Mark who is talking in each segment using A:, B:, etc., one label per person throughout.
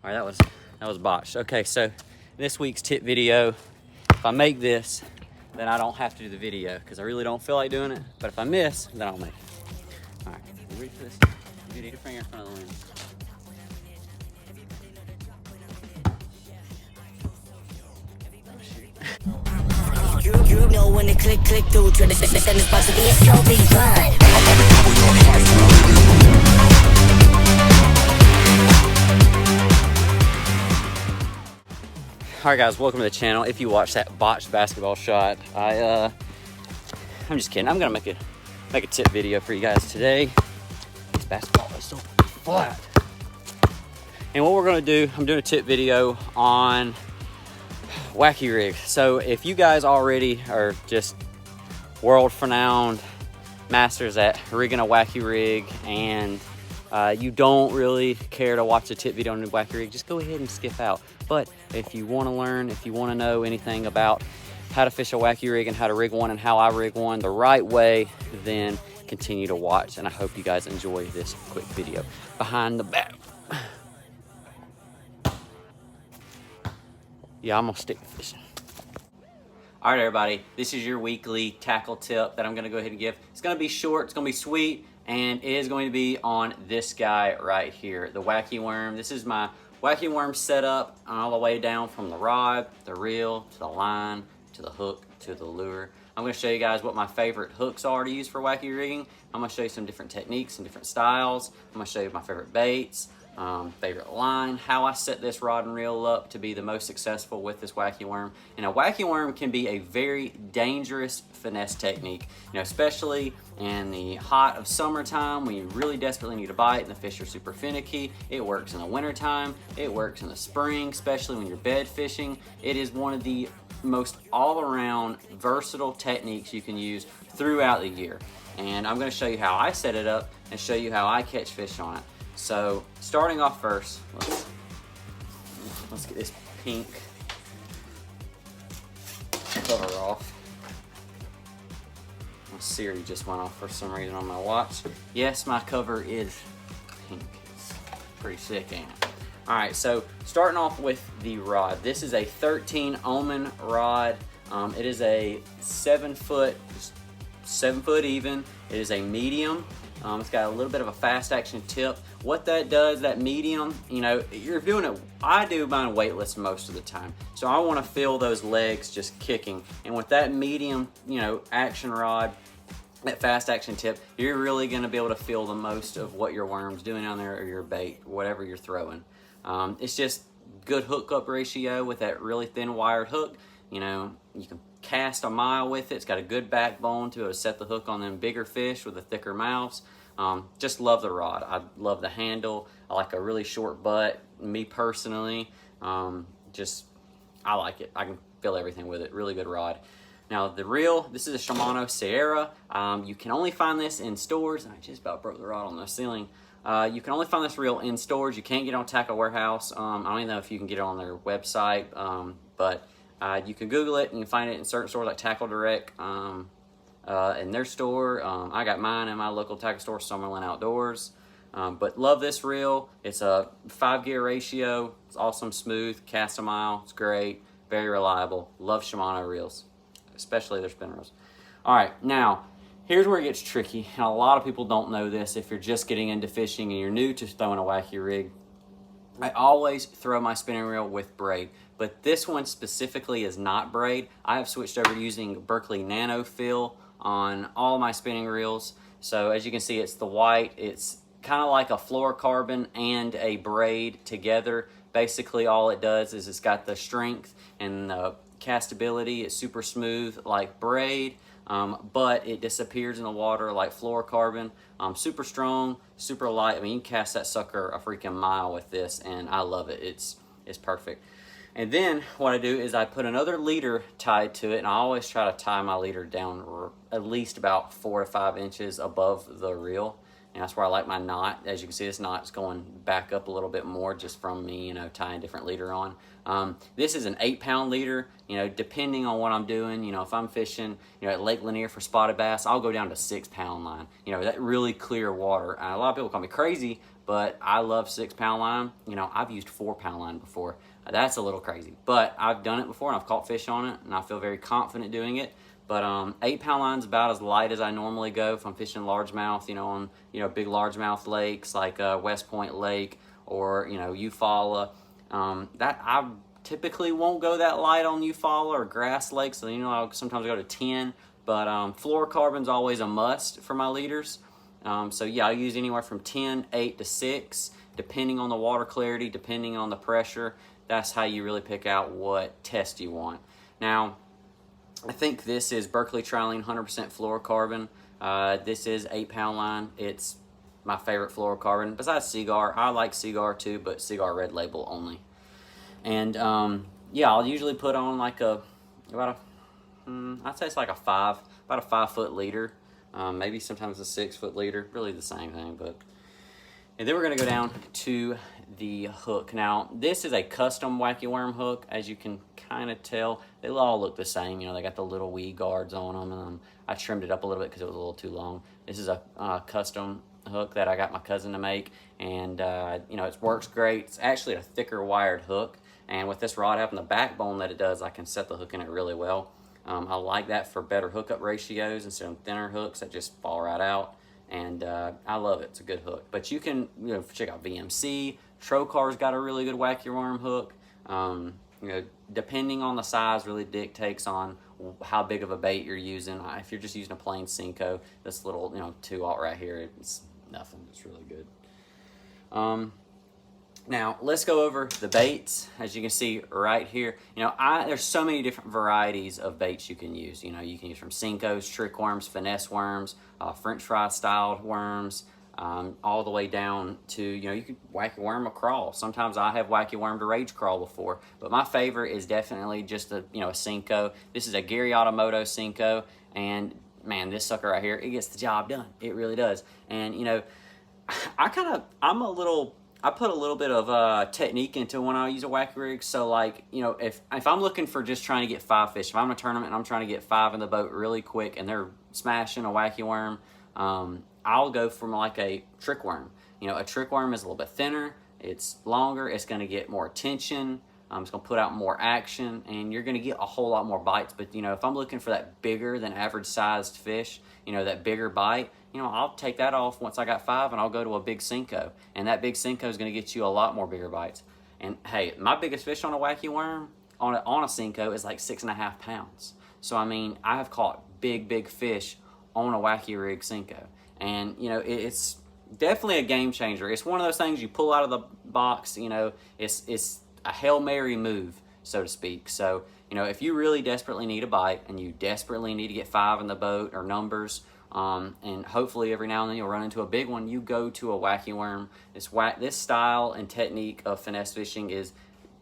A: All right, that was botched. Okay, so this week's tip video, if I make this, then I don't have to do the video because I really don't feel like doing it. But if I miss, then I'll make it. All right, you ready for this? You need your finger in front of the lens.
B: You know when it click through to the send this part to be so be fun.
A: All right, guys, welcome to the channel. If you watched that botched basketball shot, I'm just kidding. I'm gonna make a tip video for you guys today. This basketball is so flat. And what we're gonna do, I'm doing a tip video on Wacky Rig. So if you guys already are just world-renowned masters at rigging a Wacky Rig and you don't really care to watch a tip video on a Wacky Rig, just go ahead and skip out. But if you want to learn, if you want to know anything about how to fish a Wacky Rig and how to rig one and how I rig one the right way, then continue to watch. And I hope you guys enjoy this quick video. Behind the back. Yeah, I'm gonna stick to fishing. All right, everybody, this is your weekly tackle tip that I'm gonna go ahead and give. It's gonna be short, it's gonna be sweet, and it is going to be on this guy right here, the Wacky Worm. This is my Wacky Worm setup all the way down from the rod, the reel, to the line, to the hook, to the lure. I'm gonna show you guys what my favorite hooks are to use for Wacky rigging. I'm gonna show you some different techniques and different styles. I'm gonna show you my favorite baits, favorite line, how I set this rod and reel up to be the most successful with this Wacky Worm. And a Wacky Worm can be a very dangerous finesse technique, you know, especially in the hot of summertime when you really desperately need a bite and the fish are super finicky. It works in the wintertime, it works in the spring, especially when you're bed fishing. It is one of the most all-around versatile techniques you can use throughout the year. And I'm going to show you how I set it up and show you how I catch fish on it. So starting off first, let's get this pink cover off. My Siri just went off for some reason on my watch. Yes, my cover is pink. It's pretty sick, ain't it? All right, so starting off with the rod. This is a 13 Omen rod. It is a 7 foot even. It is a medium. It's got a little bit of a fast action tip. What that does, that medium, you know, you're doing it, I do mine weightless most of the time. So I want to feel those legs just kicking. And with that medium, you know, action rod, that fast action tip, you're really going to be able to feel the most of what your worm's doing on there or your bait, whatever you're throwing. It's just good hookup ratio with that really thin wired hook. You know, you can cast a mile with it. It's got a good backbone to set the hook on them bigger fish with the thicker mouths. Just love the rod. I love the handle. I like a really short butt. Me personally, I like it. I can feel everything with it. Really good rod. Now the reel, this is a Shimano Sierra. You can only find this in stores. I just about broke the rod on the ceiling. You can only find this reel in stores. You can't get it on Tackle Warehouse. I don't even know if you can get it on their website, but you can Google it and you can find it in certain stores like Tackle Direct in their store. I got mine in my local tackle store, Summerlin Outdoors. But love this reel. It's a 5-gear ratio. It's awesome, smooth, cast a mile. It's great, very reliable. Love Shimano reels, especially their spin reels. All right, now here's where it gets tricky. And a lot of people don't know this if you're just getting into fishing and you're new to throwing a Wacky rig. I always throw my spinning reel with braid, but this one specifically is not braid. I have switched over to using Berkley Nano Fill on all my spinning reels. So as you can see, it's the white. It's kind of like a fluorocarbon and a braid together. Basically all it does is it's got the strength and the castability. It's super smooth like braid, but it disappears in the water like fluorocarbon. Super strong, super light. I mean, you can cast that sucker a freaking mile with this, and I love it. It's perfect. And then what I do is I put another leader tied to it, and I always try to tie my leader down at least about 4 to 5 inches above the reel. And that's where I like my knot. As you can see, this knot's going back up a little bit more just from me, you know, tying different leader on. This is an 8-pound leader. You know, depending on what I'm doing, you know, if I'm fishing, you know, at Lake Lanier for spotted bass, I'll go down to 6-pound line. You know, that really clear water. And a lot of people call me crazy, but I love 6 pound line. You know, I've used 4 pound line before. That's a little crazy, but I've done it before and I've caught fish on it, and I feel very confident doing it. But 8 pound line's about as light as I normally go if I'm fishing largemouth, you know, on, you know, big largemouth lakes like West Point Lake or, you know, Eufaula. That I typically won't go that light on Eufaula or grass lakes, so, you know, I'll sometimes go to 10. But fluorocarbon's always a must for my leaders. So yeah, I use anywhere from 10, 8 to 6, depending on the water clarity, depending on the pressure. That's how you really pick out what test you want. Now, I think this is Berkeley Trilene 100% fluorocarbon. This is 8 pound line. It's my favorite fluorocarbon. Besides Seagar, I like Seagar too, but Seagar red label only. And yeah, I'll usually put on like I'd say it's like about a 5 foot leader. Maybe sometimes a 6 foot leader, really the same thing. But and then we're gonna go down to the hook. Now, this is a custom wacky worm hook, as you can kind of tell. They all look the same, you know, they got the little wee guards on them, and I trimmed it up a little bit because it was a little too long. This is a custom hook that I got my cousin to make, and you know, it works great. It's actually a thicker wired hook, and with this rod having the backbone that it does, I can set the hook in it really well. I like that for better hookup ratios instead of thinner hooks that just fall right out. And I love it. It's a good hook. But you can, you know, check out VMC. Trocar's got a really good wacky worm hook. You know, depending on the size, really dictates on how big of a bait you're using. If you're just using a plain Senko, this little, you know, 2/0 right here, it's nothing. It's really good. Now, let's go over the baits. As you can see right here, you know, there's so many different varieties of baits you can use. You know, you can use from Senkos, trick worms, finesse worms, French fry styled worms, all the way down to, you know, you could wacky worm a crawl. Sometimes I have wacky wormed a rage crawl before, but my favorite is definitely just a, you know, a Senko. This is a Gary Automoto Senko, and man, this sucker right here, it gets the job done. It really does. And, you know, I put a little bit of technique into when I use a wacky rig. So, like, you know, if I'm looking for just trying to get 5 fish, if I'm in a tournament and I'm trying to get 5 in the boat really quick and they're smashing a wacky worm, I'll go from like a trick worm. You know, a trick worm is a little bit thinner, it's longer, it's going to get more attention, it's going to put out more action, and you're going to get a whole lot more bites. But, you know, if I'm looking for that bigger than average sized fish, you know, that bigger bite, you know, I'll take that off once I got 5 and I'll go to a big Senko. And that big Senko is going to get you a lot more bigger bites. And hey, my biggest fish on a wacky worm on a Senko is like 6.5 pounds. So, I mean, I have caught big fish on a wacky rig Senko. And, you know, it's definitely a game changer. It's one of those things you pull out of the box, you know, it's a Hail Mary move, so to speak. So, you know, if you really desperately need a bite and you desperately need to get 5 in the boat or numbers, and hopefully every now and then you'll run into a big one, you go to a wacky worm. This style and technique of finesse fishing is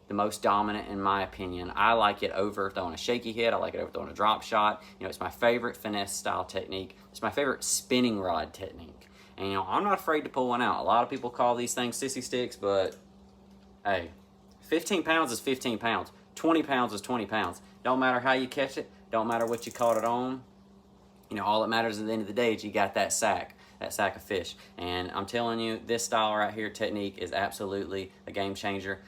A: the most dominant in my opinion. I like it over throwing a shaky head. I like it over throwing a drop shot. You know, it's my favorite finesse style technique. It's my favorite spinning rod technique. And, you know, I'm not afraid to pull one out. A lot of people call these things sissy sticks, but hey, 15 pounds is 15 pounds. 20 pounds is 20 pounds. Don't matter how you catch it. Don't matter what you caught it on. You know, all that matters at the end of the day is you got that sack of fish. And I'm telling you, this style right here, technique, is absolutely a game changer.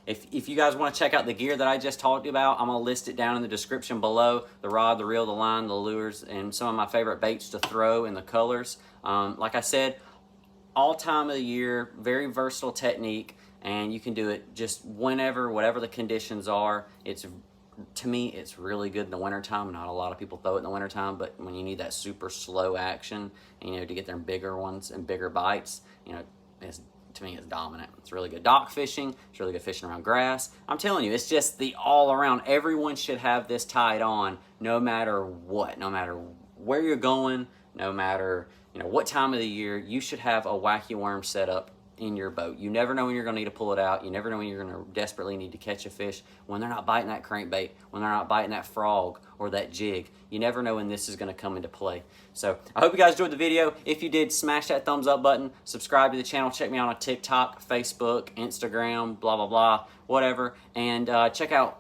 A: If you guys want to check out the gear that I just talked about, I'm going to list it down in the description below. The rod, the reel, the line, the lures, and some of my favorite baits to throw and the colors. Like I said, all time of the year, very versatile technique, and you can do it just whenever, whatever the conditions are. To me, it's really good in the wintertime. Not a lot of people throw it in the wintertime, but when you need that super slow action, and, you know, to get them bigger ones and bigger bites, you know, to me, it's dominant. It's really good dock fishing. It's really good fishing around grass. I'm telling you, it's just the all around. Everyone should have this tied on, no matter what, no matter where you're going, no matter, you know, what time of the year. You should have a wacky worm set up in your boat. You never know when you're going to need to pull it out. You never know when you're going to desperately need to catch a fish, when they're not biting that crankbait, when they're not biting that frog or that jig. You never know when this is going to come into play. So I hope you guys enjoyed the video. If you did, smash that thumbs up button, subscribe to the channel, check me out on TikTok, Facebook, Instagram, blah blah blah, whatever, and check out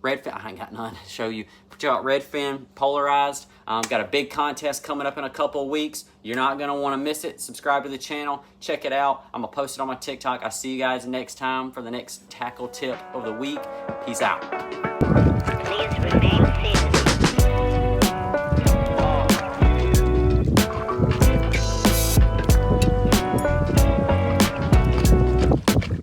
A: Redfin, I ain't got none to show you. Check out Redfin Polarized. Got a big contest coming up in a couple of weeks. You're not gonna wanna miss it. Subscribe to the channel, check it out. I'm gonna post it on my TikTok. I'll see you guys next time for the next tackle tip of the week. Peace out.